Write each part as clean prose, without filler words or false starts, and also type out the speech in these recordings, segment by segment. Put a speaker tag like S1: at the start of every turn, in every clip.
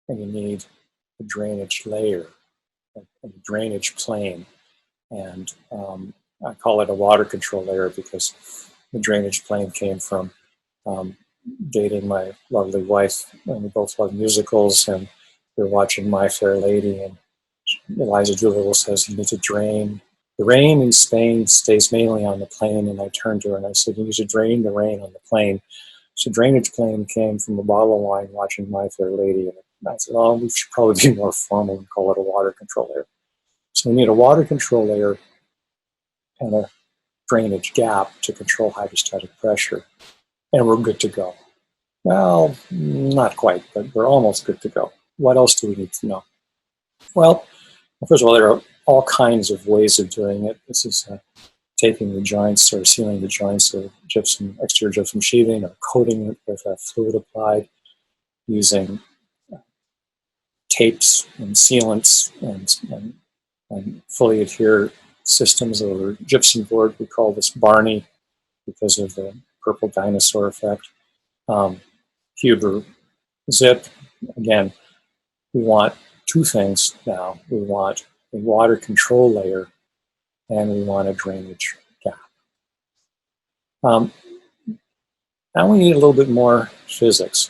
S1: and you need a drainage layer, a drainage plane. And I call it a water control layer because the drainage plane came from dating my lovely wife, and we both love musicals, and we were watching My Fair Lady, and Eliza Doolittle says, you need to drain. The rain in Spain stays mainly on the plain, and I turned to her and I said, you need to drain the rain on the plain. So drainage plane came from a bottle of wine watching My Fair Lady, and I said, oh, we should probably be more formal and call it a water control layer. So we need a water control layer and a drainage gap to control hydrostatic pressure, and we're good to go. Well, not quite, but we're almost good to go. What else do we need to know? Well, first of all, there are all kinds of ways of doing it. This is taping the joints or sealing the joints with gypsum, exterior gypsum sheathing, or coating it with fluid applied, using tapes and sealants and fully adhere systems over gypsum board. We call this Barney because of the purple dinosaur effect. Huber zip. Again, we want two things now. We want a water control layer and we want a drainage gap. Now we need a little bit more physics.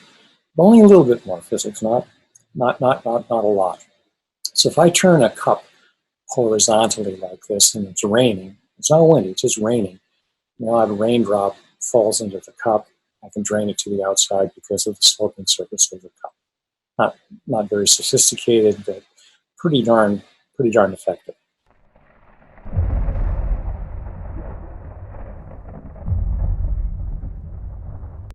S1: Only a little bit more physics, not a lot. So if I turn a cup horizontally like this and it's raining, it's not windy, it's just raining. Now a raindrop falls into the cup. I can drain it to the outside because of the sloping surface of the cup. Not very sophisticated, but pretty darn effective.